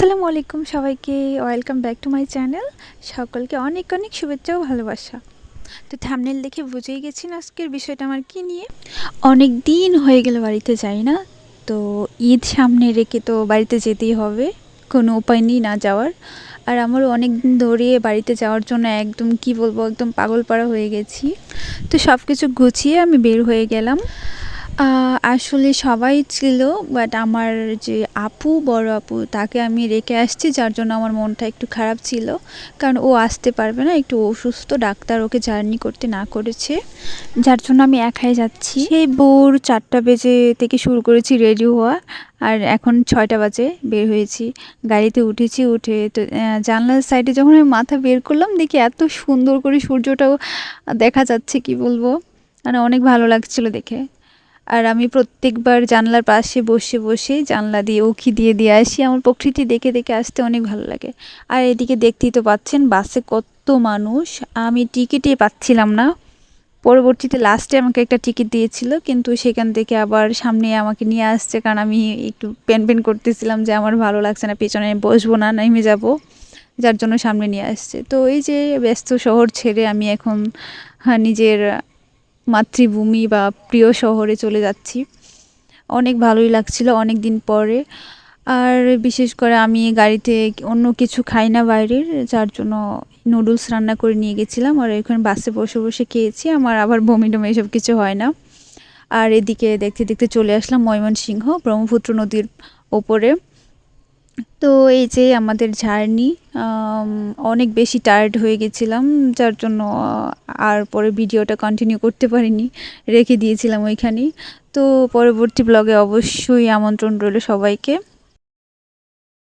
আসসালামু আলাইকুম সবাইকে, welcome back to my channel. সকলকে অনেক অনেক শুভেচ্ছা ও ভালোবাসা। তো থাম্বনেল দেখে বুঝেই গেছেন আজকের বিষয়টা আমার কী নিয়ে। অনেক দিন হয়ে গেল বাড়িতে যাই না, তো ঈদ সামনে রেখে তো বাড়িতে যেতেই হবে, কোনো উপায় নেই না যাওয়ার। আর আমারও অনেক দিন ধরে বাড়িতে যাওয়ার জন্য একদম কি বলবো, একদম পাগলপাড়া হয়ে গেছি। তো সব কিছু গুছিয়ে আমি বের হয়ে গেলাম। আসলে সবাই ছিল, বাট আমার যে আপু, বড় আপু, তাকে আমি রেখে আসছি, যার জন্য আমার মনটা একটু খারাপ ছিল। কারণ ও আসতে পারবে না, একটু অসুস্থ, ডাক্তার ওকে জার্নি করতে না করেছে, যার জন্য আমি একাই যাচ্ছি। সেই ভোর 4টা বেজে থেকে শুরু করেছি রেডি হওয়া, আর এখন 6টা বাজে বের হয়েছি। গাড়িতে উঠেছি, উঠে তো জানলার সাইডে যখন আমি মাথা বের করলাম, দেখি এত সুন্দর করে সূর্যটাও দেখা যাচ্ছে, কি বলবো, মানে অনেক ভালো লাগছিল দেখে। আর আমি প্রত্যেকবার জানলার পাশে বসে বসে জানলা দিয়ে উঁকি দিয়ে দিয়ে আসি, আমার প্রকৃতি দেখে দেখে আসতে অনেক ভালো লাগে। আর এদিকে দেখতেই তো পাচ্ছেন বাসে কত মানুষ, আমি টিকিটই পাচ্ছিলাম না। পরবর্তীতে লাস্টে আমাকে একটা টিকিট দিয়েছিল, কিন্তু সেখান থেকে আবার সামনে আমাকে নিয়ে আসছে, কারণ আমি একটু পেন করতেছিলাম যে আমার ভালো লাগছে না, পেছনে বসবো না, নেমে যাব, যার জন্য সামনে নিয়ে আসছে। তো এই যে ব্যস্ত শহর ছেড়ে আমি এখন নিজের মাতৃভূমি বা প্রিয় শহরে চলে যাচ্ছি। অনেক ভালোই লাগছিল অনেক দিন পরে। আর বিশেষ করে আমি গাড়িতে অন্য কিছু খাই না বাইরের, যার জন্য নুডলস রান্না করে নিয়ে গেছিলাম, আর এখানে বাসে বসে বসে খেয়েছি, আমার আবার বমি টমি এসব কিছু হয় না। আর এদিকে দেখতে দেখতে চলে আসলাম ময়মনসিংহ, ব্রহ্মপুত্র নদীর ওপরে। তো এই যে আমাদের জার্নি, অনেক বেশি টায়ার্ড হয়ে গেছিলাম, যার জন্য আর পরে ভিডিওটা কন্টিনিউ করতে পারিনি, রেখে দিয়েছিলাম ওইখানেই। তো পরবর্তী ব্লগে অবশ্যই আমন্ত্রণ রইল সবাইকে।